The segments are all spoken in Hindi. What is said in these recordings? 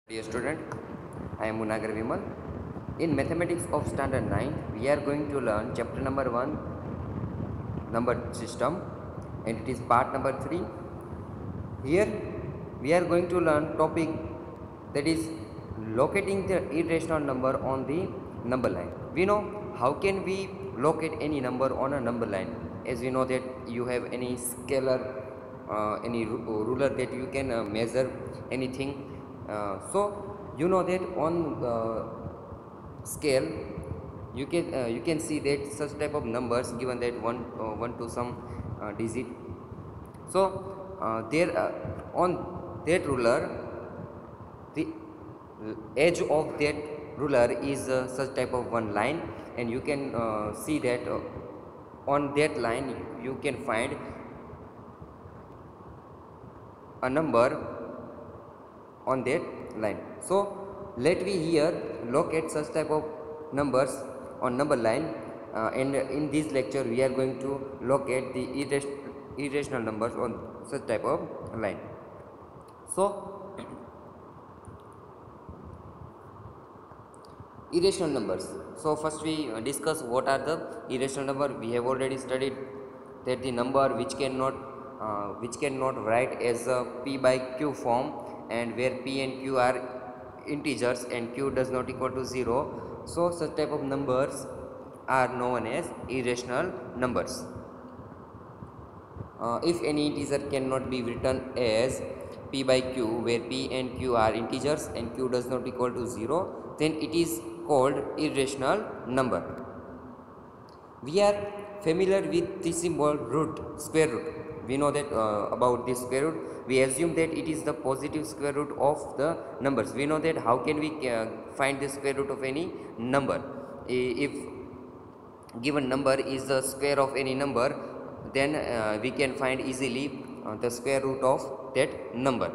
Dear student, I am Munagar Vimal. In Mathematics of Standard 9, we are going to learn chapter number 1, number system, and it is part number 3. Here we are going to learn topic that is locating the irrational number on the number line. We know how can we locate any number on a number line. As we know that you have any scalar, any ruler that you can measure anything. So you know that on scale you can see that such type of numbers given that one to some digit. So there on that ruler, the edge of that ruler is such type of one line, and you can see that on that line you can find a number on that line. So let we here locate such type of numbers on number line, and in this lecture we are going to locate the irrational numbers on such type of line. So irrational numbers. So first we discuss what are the irrational number. We have already studied that the number which cannot write as a p by q form, and where p and q are integers and q does not equal to 0. So such type of numbers are known as irrational numbers. If any integer cannot be written as p by q, where p and q are integers and q does not equal to 0, then it is called irrational number. We are familiar with the symbol root, square root. We know that about this square root. We assume that it is the positive square root of the numbers. We know that how can we find the square root of any number. If given number is the square of any number, then we can find easily the square root of that number.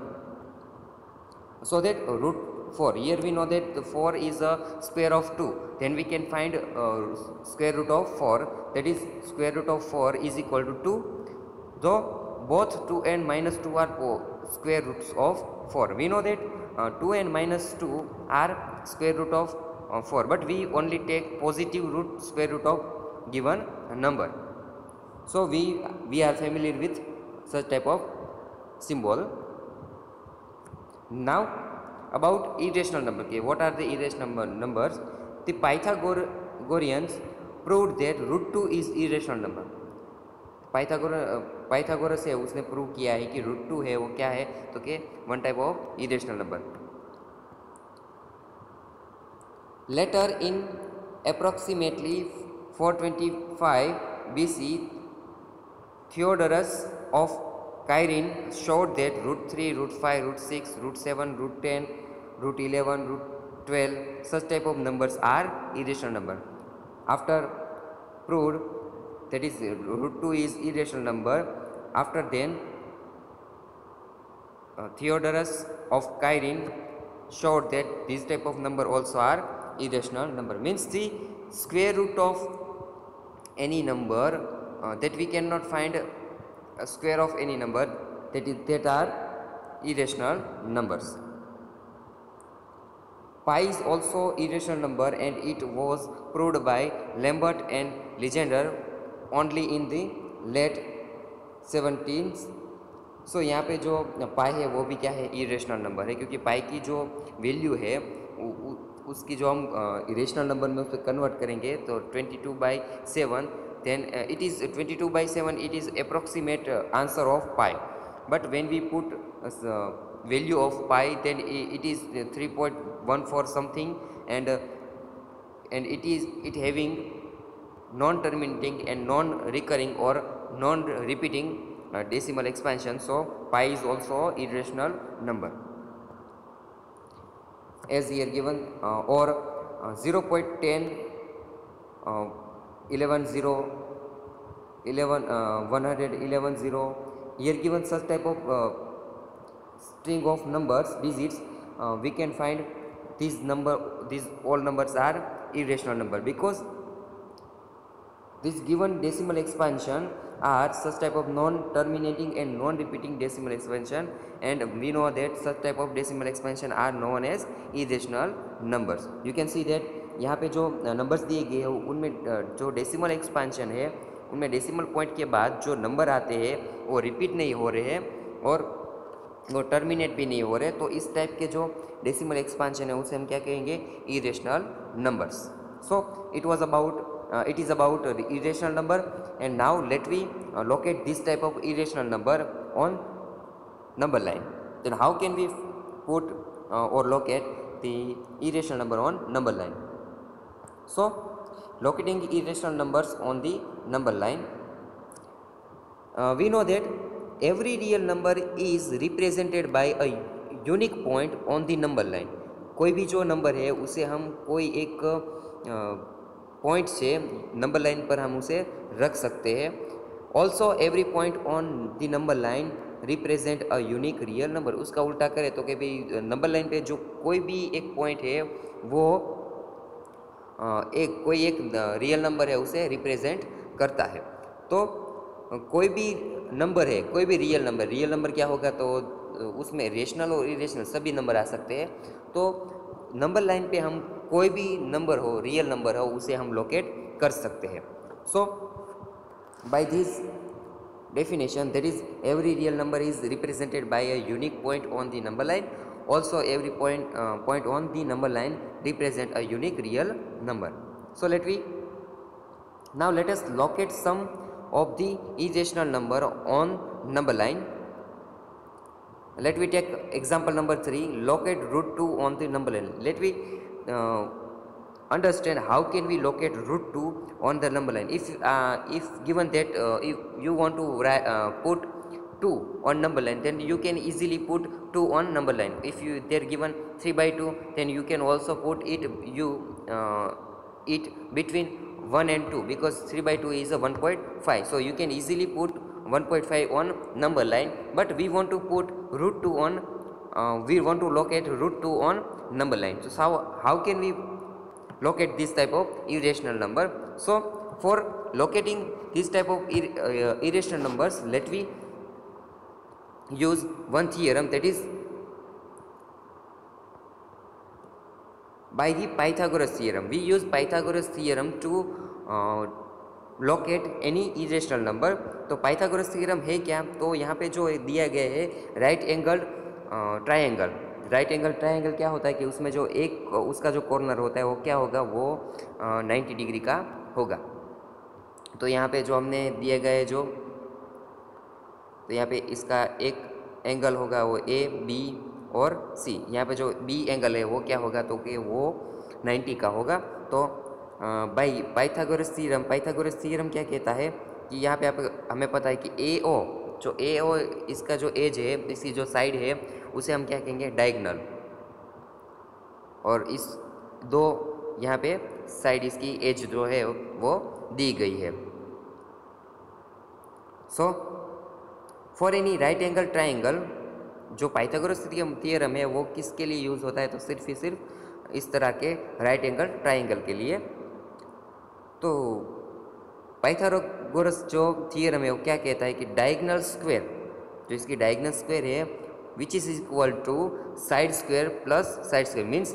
So that root 4, here we know that the 4 is a square of 2, then we can find square root of 4, that is square root of 4 is equal to 2, though both 2 and minus 2 are square roots of 4. We know that 2 and minus 2 are square root of 4, but we only take positive root square root of given number. So we are familiar with such type of symbol. Now about irrational number. Okay, what are the irrational numbers? The Pythagoreans proved that root 2 is irrational number. Pythagoras है, उसने प्रूव किया है कि रूट 2 है वो क्या है, तो के one type of irrational number. Later in approximately 425 BC, Theodorus of Cyrene showed that root 3, root 5, root 6, root 7, root 10, root 11, root 12, such type of numbers are irrational number. After proved that is root 2 is irrational number, after then Theodorus of Cyrene showed that this type of number also are irrational number. Means the square root of any number that we cannot find a square of any number, that are irrational numbers. Pi is also irrational number, and it was proved by Lambert and Legendre only in the late 17th. सो यहाँ पे जो पाई है वो भी क्या है, इरेशनल नंबर है, क्योंकि पाई की जो वैल्यू है उसकी जो हम इरेशनल नंबर में उसको कन्वर्ट करेंगे तो 22/7, then it is 22/7, it is approximate answer of pi, but when we put value of pi, then it is 3.14 something, and it having non-terminating and non-recurring or non-repeating decimal expansion. So pi is also irrational number as here given, or 0.10, 11 0, 100, 11 0, here given such type of string of numbers, digits, we can find these all numbers are irrational number, because This given decimal expansion are such type of non-terminating and non-repeating decimal expansion, and we know that such type of decimal expansion are known as irrational numbers. You can see that यहाँ पे जो नंबर्स दिए गए हैं उनमें जो डेसिमल एक्सपेंशन है उनमें डेसिमल पॉइंट के बाद जो नंबर आते हैं वो रिपीट नहीं हो रहे हैं और वो टर्मिनेट भी नहीं हो रहे, तो इस टाइप के जो डेसिमल एक्सपेंशन है उसे हम क्या कहेंगे, irrational numbers. So it is about the irrational number, and now let we locate this type of irrational number on number line. Then how can we put or locate the irrational number on number line? So locating irrational numbers on the number line, we know that every real number is represented by a unique point on the number line. कोई भी जो नंबर है उसे हम कोई एक पॉइंट से नंबर लाइन पर हम उसे रख सकते हैं. Also every point on the number line represent a unique real number. उसका उल्टा करें तो कि भाई नंबर लाइन पे जो कोई भी एक पॉइंट है वो कोई एक रियल नंबर है उसे रिप्रेजेंट करता है. तो कोई भी नंबर है, कोई भी रियल नंबर क्या होगा, तो उसमें रेशनल और इरेशनल सभी नंबर आ सकते हैं. तो नंबर लाइन पे हम कोई भी नंबर हो, रियल नंबर हो, उसे हम लोकेट कर सकते हैं. So by this definition, that is every real number is represented by a unique point on the number line. Also every point on the number line represent a unique real number. So let us locate some of the irrational number on number line. Let me take example number 3, locate root 2 on the number line. Let me understand how can we locate root 2 on the number line. If given that if you want to put 2 on number line, then you can easily put 2 on number line. If they are given 3/2, then you can also put it between 1 and 2, because 3/2 is a 1.5. So you can easily put 1.5 on number line, but we want to put root 2 on we want to locate root 2 on number line. So how can we locate this type of irrational number? So for locating this type of irrational numbers, let we use one theorem, that is by the Pythagoras theorem. We use Pythagoras theorem to locate any irrational number. तो Pythagoras theorem है क्या, तो यहाँ पे जो दिया गया है right angle triangle. Right angle triangle क्या होता है कि उसमें जो एक उसका जो कॉर्नर होता है वो क्या होगा, वो 90 डिग्री का होगा. तो यहाँ पे जो हमने दिए गए जो, तो यहाँ पे इसका एक एंगल होगा वो ए, बी और सी. यहाँ पे जो बी एंगल है वो क्या होगा, तो कि वो 90 का होगा. तो बाई पाइथागोरस थ्योरम क्या कहता है कि यहाँ पे हमें पता है कि ए ओ इसका जो एज है, इसकी जो साइड है उसे हम क्या कहेंगे, डायगोनल. और इस दो यहाँ पे साइड इसकी एज जो है वो दी गई है. So for any right angle triangle, जो पाइथागोरस थ्योरम है वो किसके लिए यूज़ होता है, तो सिर्फ इस तरह के राइट एंगल ट्रायंगल के लिए. तो पाइथागोरस जो थ्योरम है वो क्या कहता है कि डायगोनल स्क्वायर, जो इसकी डायगोनल स्क्वायर है which is equal to side square plus side square, means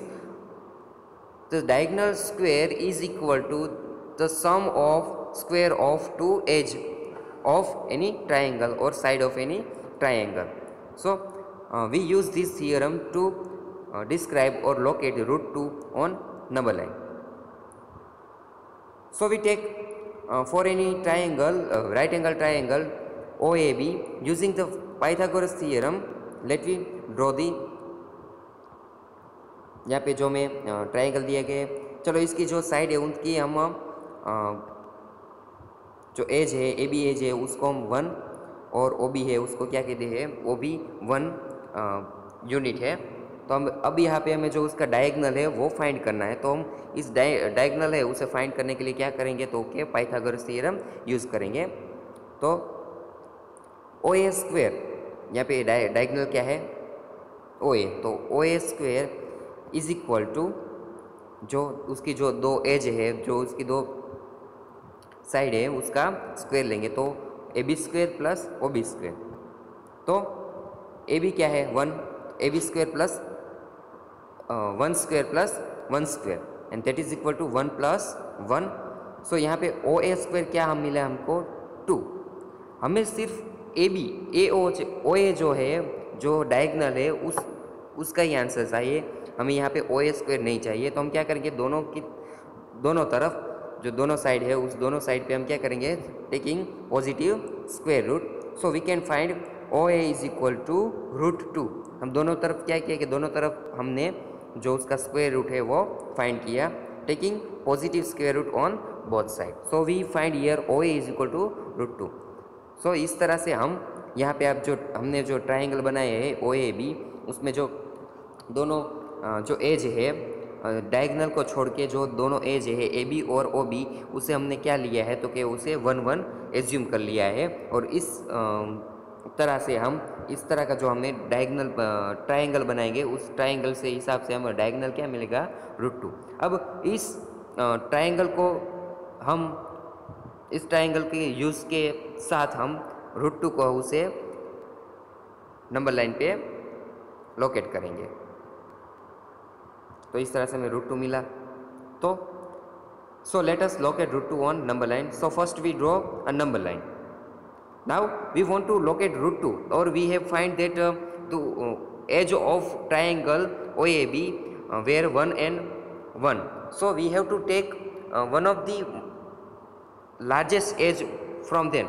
the diagonal square is equal to the sum of square of two edge of any triangle और side of any triangle. So we use this theorem to describe or locate root 2 on number line. So we take for any triangle, right angle triangle OAB, using the Pythagoras theorem, let me draw the, यहाँ पे जो में ट्रायंगल दिए गए, चलो इसकी जो साइड है उनकी हम जो एज है, ए बी एज है उसको हम 1 और ओ बी है उसको क्या कहते हैं, ओ बी 1 यूनिट है. तो हम अब यहाँ पे हमें जो उसका डायगोनल है वो फाइंड करना है. तो हम इस डायगोनल है उसे फाइंड करने के लिए क्या करेंगे, तो कि पाइथागोरस थ्योरम यूज़ करेंगे. तो ओ ए स्क्वायर, यहाँ पे डायगोनल क्या है, ओ ए, तो ओ ए स्क्वायर इज इक्वल टू जो उसकी जो दो एज है, जो उसकी दो साइड है उसका स्क्वायर लेंगे, तो A B square plus O B square. तो ए बी क्या है 1, A B square plus 1 square plus 1 square and that is equal to 1 plus 1। So यहाँ पे ओ ए स्क्वायर क्या हम मिला हमको 2। हमें सिर्फ ए बी ओ ए जो है जो डायगनल है उसका ही आंसर चाहिए, हमें यहाँ पे ओ ए स्क्वायर नहीं चाहिए। तो हम क्या करेंगे, दोनों तरफ जो दोनों साइड है उस दोनों साइड पे हम क्या करेंगे, taking positive square root. So we can find O A is equal to √2। हम दोनों तरफ क्या किया कि दोनों तरफ हमने जो उसका स्क्वायर रूट है वो फाइंड किया, taking positive square root on both side. So we find here O A is equal to √2। सो इस तरह से हम यहाँ पे आप जो हमने जो ट्राइंगल बनाए हैं ओ ए बी, उसमें जो दोनों जो एज है डायगनल को छोड़ के जो दोनों एज है ए बी और ओ बी, उसे हमने क्या लिया है तो कि उसे 1 1 एज्यूम कर लिया है। और इस तरह से हम इस तरह का जो हमने डायगनल ट्रायंगल बनाएंगे उस ट्रायंगल से हिसाब से हमें डायगनल क्या मिलेगा √2। अब इस ट्रायंगल को हम इस ट्रायंगल के यूज़ के साथ हम √2 को उसे नंबर लाइन पे लोकेट करेंगे। तो इस तरह से हमें √2 मिला। तो so let us locate √2 on number line. So first we draw a number line. Now we want to locate √2 or we have find that the edge of triangle OAB where 1 and 1. So we have to take one of the largest edge from them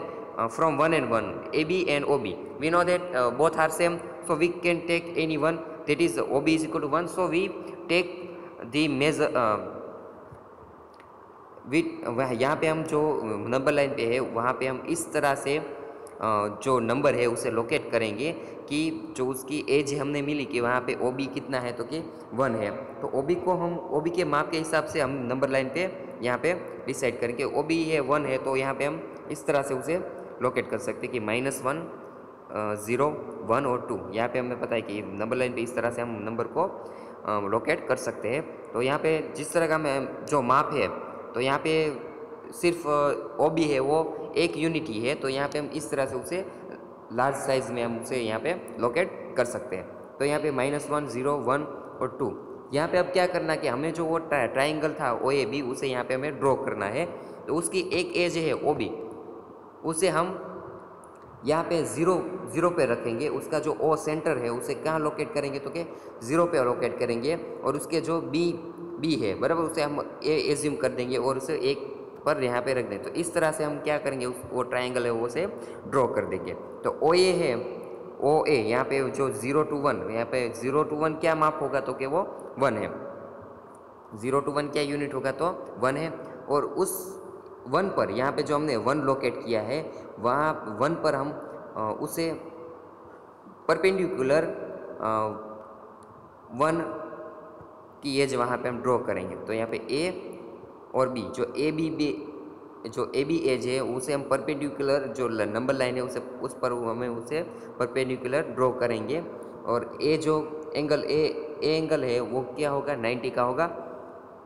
from 1 and 1 AB and OB. We know that both are same, so we can take any one, that is OB is equal to 1. So we take the measure यहाँ पे हम जो नंबर लाइन पे है वहाँ पे हम इस तरह से जो नंबर है उसे लोकेट करेंगे कि जो उसकी एज हमने मिली कि वहाँ पे OB कितना है तो कि 1 है। तो OB को हम OB के माप के हिसाब से हम नंबर लाइन पे यहाँ पे डिसाइड करेंगे। OB है 1 है तो यहाँ पे हम इस तरह से उसे लोकेट कर सकते हैं कि -1 0 1 और 2। यहाँ पे हमें पता है कि नंबर लाइन पे इस तरह से हम नंबर को लोकेट कर सकते हैं। तो यहाँ पे जिस तरह का जो माप है तो यहाँ पे सिर्फ OB है वो एक यूनिटी है, तो यहाँ पे हम इस तरह से उसे लार्ज साइज में हम उसे यहाँ पे लोकेट कर सकते हैं। तो यहाँ पे -1 0 1 और 2। यहाँ पे अब क्या करना कि हमें जो वो ट्राइंगल था OAB उसे यहाँ पे हमें ड्रॉ करना है। तो उसकी एक एज है OB, उसे हम यहाँ पे 0 पे रखेंगे। उसका जो O सेंटर है उसे कहाँ लोकेट करेंगे तो कि 0 पे लोकेट करेंगे। और उसके जो B है बराबर उसे हम एज्यूम कर देंगे और उसे 1 पर यहाँ पे रख दें। तो इस तरह से हम क्या करेंगे वो ट्राइंगल है वो से ड्रॉ कर देंगे। तो OA है OA यहाँ पे जो 0 to 1, यहाँ पे 0 to 1 क्या माप होगा तो कि वो 1 है। 0 to 1 क्या यूनिट होगा तो 1 है। और उस 1 पर यहाँ पे जो हमने 1 लोकेट किया है वहाँ 1 पर हम उसे परपेंडिकुलर 1 की एज वहाँ पे हम ड्रॉ करेंगे। तो यहाँ पे A और B जो ए बी एज है उसे हम परपेंडिकुलर जो नंबर लाइन है उसे उस पर हमें उसे परपेंडिकुलर ड्रॉ करेंगे। और ए जो एंगल ए एंगल है वो क्या होगा 90 का होगा।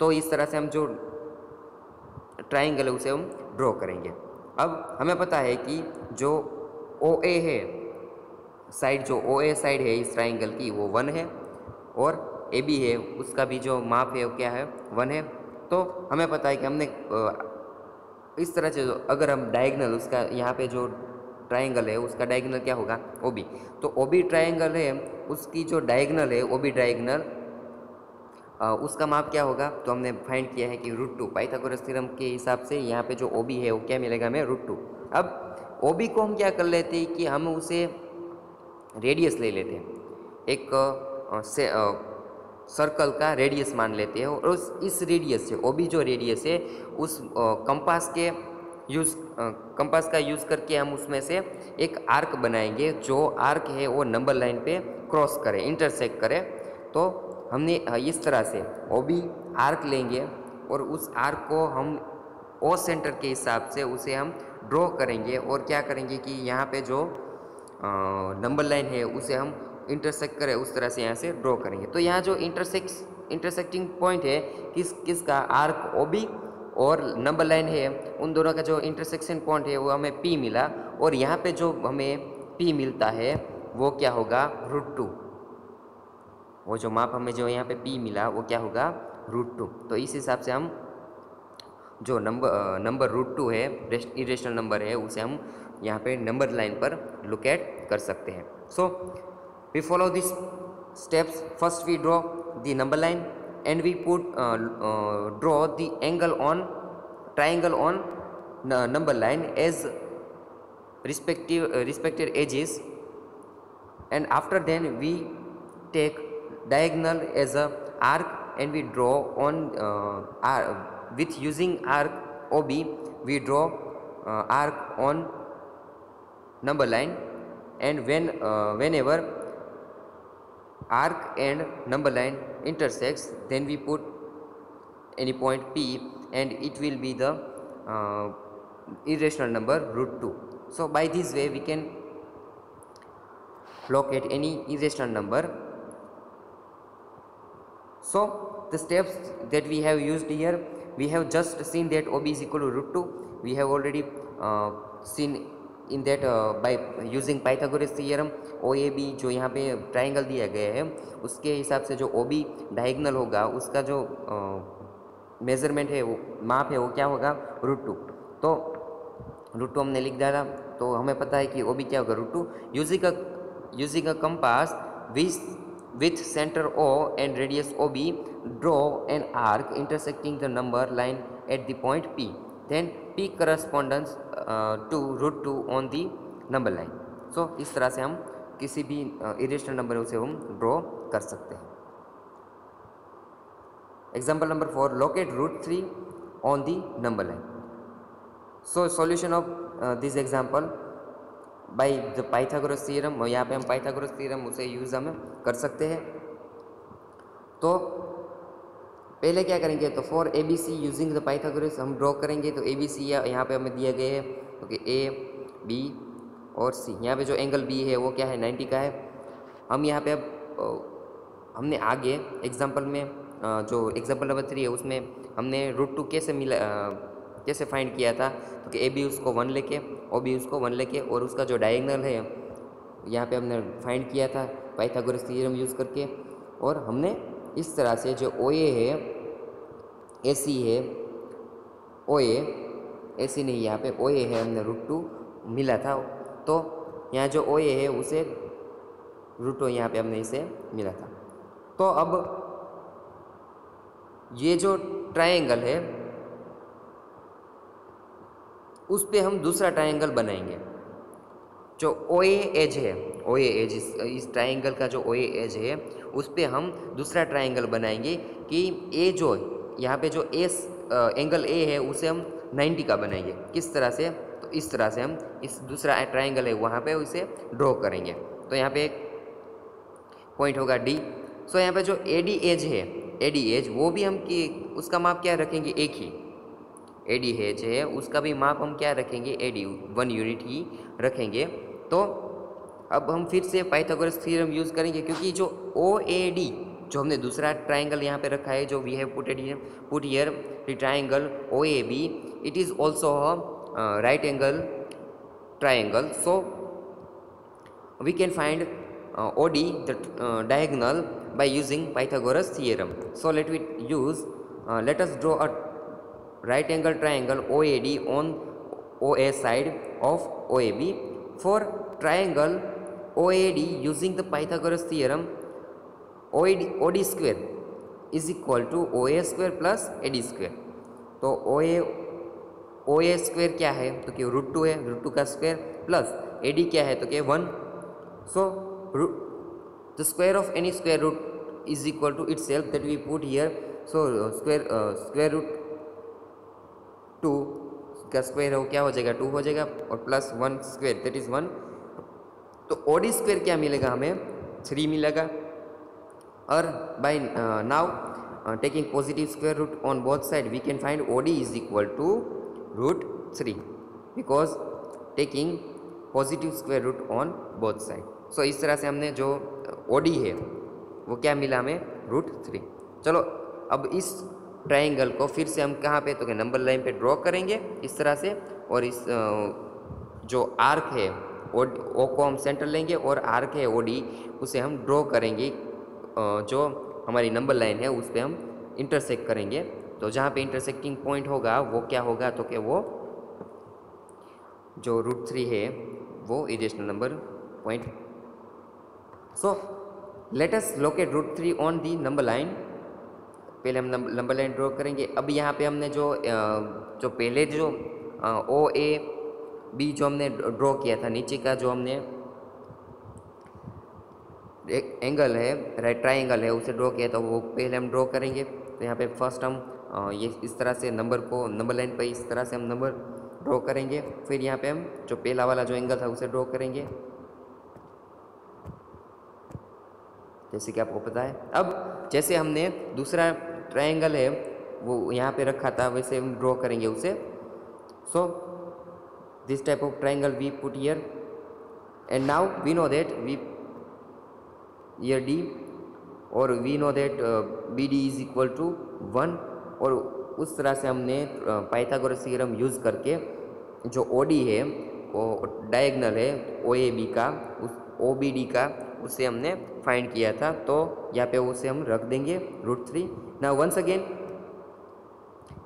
तो इस तरह से हम जो ट्राइंगल है उसे हम ड्रॉ करेंगे। अब हमें पता है कि जो OA है साइड, जो OA साइड है इस ट्राइंगल की वो 1 है और AB है उसका भी जो माप है वो क्या है 1 है। तो हमें पता है कि हमने इस तरह से अगर हम डायगनल उसका यहाँ पे जो ट्राइंगल है उसका डायगनल क्या होगा OB। तो OB ट्राइंगल है उसकी जो डायगनल है OB डायगनल उसका माप क्या होगा तो हमने फाइंड किया है कि √2। पाइथागोरस थ्योरम के हिसाब से यहाँ पे जो OB है वो क्या मिलेगा हमें √2। अब OB को हम क्या कर लेते हैं कि हम उसे रेडियस ले लेते हैं, एक सर्कल का रेडियस मान लेते हैं। और इस रेडियस से OB जो रेडियस है उस कंपास का यूज़ करके हम उसमें से एक आर्क बनाएंगे। जो आर्क है वो नंबर लाइन पे क्रॉस करे, इंटरसेक्ट करे। तो हमने इस तरह से OB आर्क लेंगे और उस आर्क को हम O सेंटर के हिसाब से उसे हम ड्रॉ करेंगे। और क्या करेंगे कि यहाँ पे जो नंबर लाइन है उसे हम इंटरसेक्ट करें उस तरह से यहाँ से ड्रॉ करेंगे। तो यहाँ जो इंटरसेक्टिंग पॉइंट है किसका आर्क OB और नंबर लाइन है, उन दोनों का जो इंटरसेक्शन पॉइंट है वो हमें P मिला, और यहाँ पे जो हमें P मिलता है वो क्या होगा, √2। वो जो माप हमें जो यहाँ पे P मिला वो क्या होगा, √2। तो इस हिसाब से हम जो नंबर √2 है, इरेशनल नंबर है, उसे हम यहाँ पे नंबर लाइन पर लोकेट कर सकते हैं। So we follow this steps. First we draw the number line and we draw the angle on triangle on number line as respected edges, and after then we take diagonal as a arc and we draw on with using arc OB we draw arc on number line, and whenever arc and number line intersects, then we put any point P and it will be the irrational number √2. So by this way we can locate any irrational number. So the steps that we have used here, we have just seen that OB is equal to √2. We have already seen in that by using Pythagoras theorem OAB जो यहाँ पे ट्राइंगल दिया गया है उसके हिसाब से जो OB डायगोनल होगा उसका जो मेजरमेंट है वो माप है वो क्या होगा, √2। तो √2 हमने लिख डाला, तो हमें पता है कि OB क्या होगा, √2। Using a compass with center O and radius OB, draw an arc intersecting the number line at the point P. Then P corresponds to √2 on the number line. So इस तरह से हम किसी भी इरेशनल नंबर उसे हम ड्रॉ कर सकते हैं। Example number 4, locate √3 on the number line. So solution of this example by the Pythagoras theorem, और यहाँ पे हम पाइथागोरस थ्योरम उसे यूज़ हम कर सकते हैं। तो पहले क्या करेंगे, तो for ABC using the Pythagoras हम ड्रॉ करेंगे। तो ABC यहाँ पे हमें दिया गया है, तो कि A B और C। यहाँ पे जो एंगल B है वो क्या है, 90 का है। हम यहाँ पे अब हमने आगे एग्जांपल में जो एग्जांपल नंबर 3 है उसमें हमने √2 कैसे फाइंड किया था, तो कि AB उसको 1 लेके OB उसको 1 लेके और उसका जो डायगोनल है यहाँ पे हमने फाइंड किया था पाइथागोरस थ्योरम यूज़ करके। और हमने इस तरह से जो OA है, AC है, OA AC नहीं, यहाँ पे OA है, हमने √2 मिला था, तो यहाँ जो OA है उसे √2 यहाँ पे हमने इसे मिला था। तो अब ये जो ट्रायंगल है उस पे हम दूसरा ट्रायंगल बनाएंगे। जो OA एज है, OA एज इस ट्रायंगल का जो OA एज है उस पे हम दूसरा ट्रायंगल बनाएंगे कि ए जो यहाँ पे जो एंगल A है उसे हम 90 का बनाएंगे। किस तरह से, तो इस तरह से हम इस दूसरा ट्रायंगल है वहाँ पे उसे ड्रॉ करेंगे। तो यहाँ पे एक पॉइंट होगा D। सो यहाँ पे जो AD एज है, AD एज वो भी हम उसका माप क्या रखेंगे, एक ही AD एज है उसका भी माप हम क्या रखेंगे, AD 1 यूनिट ही रखेंगे। तो अब हम फिर से पाइथागोरस थ्योरम यूज़ करेंगे, क्योंकि जो OAD जो हमने दूसरा ट्रायंगल यहाँ पे रखा है, जो we have put here the triangle OAB, it is also a right angle triangle. So we can find OD, the diagonal, by using Pythagoras theorem. So let us draw a right angle triangle OAD on OA side of OAB. For triangle OAD using the Pythagoras theorem, OD square is equal to OA square plus AD square. तो OA स्क्वायर क्या है, तो कि √2 है, √2 का स्क्वायर प्लस AD क्या है, तो कि 1। So the square of any square root is equal to itself, that we put here. So square root 2 का स्क्वायर है वो क्या हो जाएगा, 2 हो जाएगा, और प्लस 1 स्क्वायर दैट इज 1। तो OD स्क्वायर क्या मिलेगा हमें, 3 मिलेगा। और by now taking positive square root on both side we can find OD is equal to √3 because taking positive square root on both side. So इस तरह से हमने जो OD है वो क्या मिला हमें, √3। चलो अब इस ट्राइंगल को फिर से हम कहाँ पे, तो क्या नंबर लाइन पे ड्रॉ करेंगे इस तरह से, और इस जो आर्क है ओ को हम सेंटर लेंगे और आर्क है ओडी उसे हम ड्रॉ करेंगे, जो हमारी नंबर लाइन है उस पर हम इंटरसेक्ट करेंगे। तो जहाँ पे इंटरसेक्टिंग पॉइंट होगा वो क्या होगा, तो क्या वो जो √3 है वो irrational number point. So let us locate √3 on the number line. पहले हम नंबर लाइन ड्रॉ करेंगे। अब यहाँ पे हमने जो पहले जो ओ ए बी जो हमने ड्रॉ किया था, नीचे का जो हमने एक एंगल है, राइट ट्राइंगल है, उसे ड्रॉ किया था, वो पहले हम ड्रॉ करेंगे। तो यहाँ पे फर्स्ट हम ये इस तरह से नंबर लाइन पर इस तरह से हम नंबर ड्रॉ करेंगे। फिर यहाँ पे हम जो पहला वाला जो एंगल था उसे ड्रॉ करेंगे, जैसे कि आपको पता है। अब जैसे हमने दूसरा ट्रायंगल है वो यहाँ पे रखा था, वैसे हम ड्रॉ करेंगे उसे। So this type of triangle we put here, and now we know that we here D, और we know that B D is equal to 1, और उस तरह से हमने पाइथागोरस थ्योरम यूज़ करके जो ओ डी है वो डायगनल है ओ ए बी का, उस ओ बी डी का, उसे हमने फाइंड किया था। तो यहाँ पे उसे हम रख देंगे √3। Now once again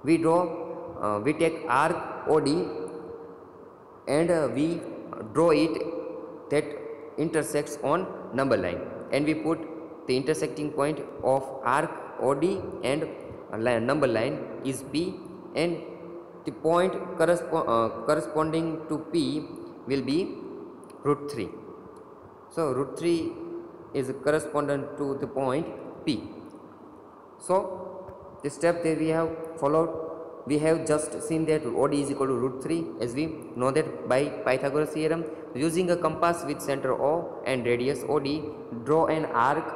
we take arc O D and we draw it that intersects on number line, and we put the intersecting point of arc OD and number line is P, and the point corresponding to P will be √3. So √3 is correspondent to the point P. So the step that we have followed, we have just seen that OD is equal to √3, as we know that by Pythagoras theorem. Using a compass with center O and radius OD, draw an arc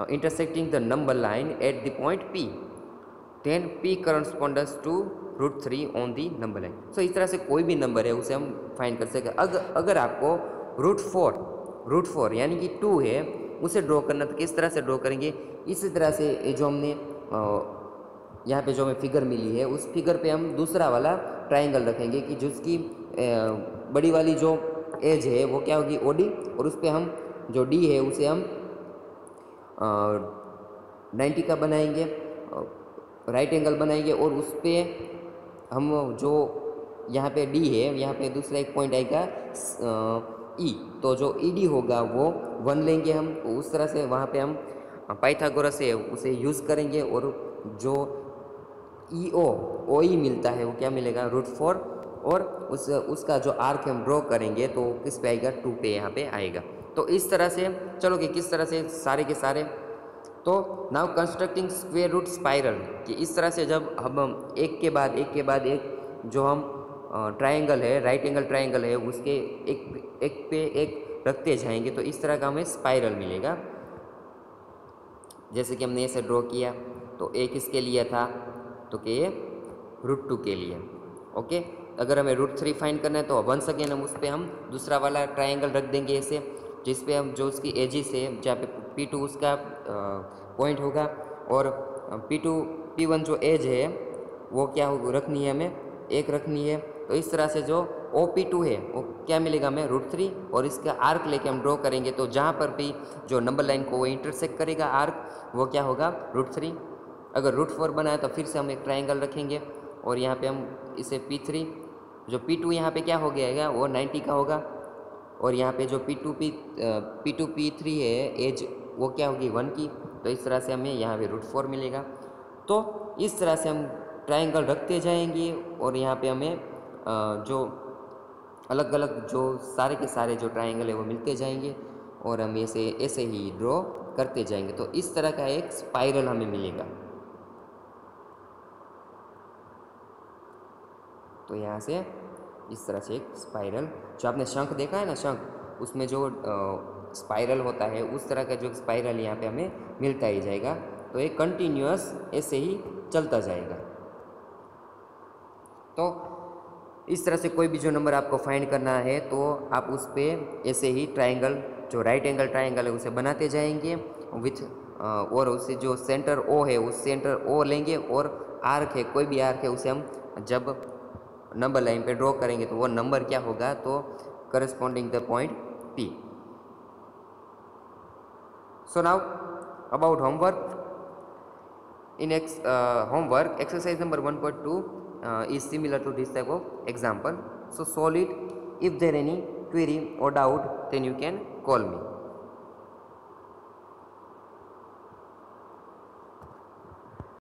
intersecting the number line at the point P. Then P corresponds to √3 on the number line. So इस तरह से कोई भी नंबर है उसे हम फाइंड कर सकते हैं। अगर आपको √4 यानी कि 2 है उसे ड्रॉ करना, तो किस तरह से ड्रॉ करेंगे? इसी तरह से जो हमने यहाँ पे जो हमें फिगर मिली है उस फिगर पे हम दूसरा वाला ट्रायंगल रखेंगे कि जिसकी बड़ी वाली जो एज है वो क्या होगी ओडी, और उस पर हम जो डी है उसे हम 90 का बनाएंगे, राइट एंगल बनाएंगे, और उस पर हम जो यहाँ पे डी है यहाँ पे दूसरा एक पॉइंट आएगा ई, तो जो ई डी होगा वो 1 लेंगे हम। तो उस तरह से वहाँ पे हम पाइथागोरस है उसे यूज़ करेंगे, और जो ओ ई मिलता है वो क्या मिलेगा √4, और उसका जो आर्क हम ड्रॉ करेंगे तो किस पे आएगा 2 पे यहाँ पे आएगा। तो इस तरह से चलोगे किस तरह से सारे के सारे। तो now constructing square root spiral, कि इस तरह से जब हम एक के बाद एक जो हम ट्रायंगल है, राइट एंगल ट्रायंगल है, उसके एक पे एक रखते जाएंगे तो इस तरह का हमें स्पाइरल मिलेगा। जैसे कि हमने ऐसे ड्रॉ किया, तो एक इसके लिए था तो कि ये √2 के लिए। ओके, अगर हमें √3 फाइंड करना है तो वंस अगेन हम उस पर हम दूसरा वाला ट्रायंगल रख देंगे ऐसे, जिस पे हम जो उसकी एजिस है जहाँ पे P2 उसका पॉइंट होगा, और P1 जो एज है वो क्या रखनी है, हमें एक रखनी है। तो इस तरह से जो OP2 है वो क्या मिलेगा हमें √3, और इसका आर्क लेके हम ड्रॉ करेंगे तो जहाँ पर भी जो नंबर लाइन को वो इंटरसेक्ट करेगा आर्क, वो क्या होगा √3। अगर √4 बनाए तो फिर से हम एक ट्रायंगल रखेंगे, और यहाँ पे हम इसे P3, जो P2 यहाँ पे क्या हो गया वो 90 का होगा, और यहाँ पे जो P2 P3 है एज वो क्या होगी 1 की। तो इस तरह से हमें यहाँ पे √4 मिलेगा। तो इस तरह से हम ट्रायंगल रखते जाएंगे, और यहाँ पे हमें जो अलग अलग जो सारे के सारे जो ट्रायंगल है वो मिलते जाएंगे, और हम ऐसे ही ड्रॉ करते जाएंगे। तो इस तरह का एक स्पाइरल हमें मिलेगा। तो यहाँ से इस तरह से एक स्पाइरल, जो आपने शंख देखा है ना, शंख, उसमें जो स्पाइरल होता है उस तरह का जो स्पाइरल यहाँ पे हमें मिलता ही जाएगा। तो ये कंटिन्यूअस ऐसे ही चलता जाएगा। तो इस तरह से कोई भी जो नंबर आपको फाइंड करना है तो आप उस पर ऐसे ही ट्रायंगल, जो राइट एंगल ट्रायंगल है उसे बनाते जाएंगे विथ और उससे जो सेंटर ओ है उस सेंटर ओ लेंगे और आर्क है कोई भी आर्क है उसे हम जब नंबर लाइन पे ड्रॉ करेंगे तो वो नंबर क्या होगा, तो corresponding the point P. So now about homework. In homework exercise number 1.2 is similar to this type of example. So solve it. If there any query or doubt then you can call me.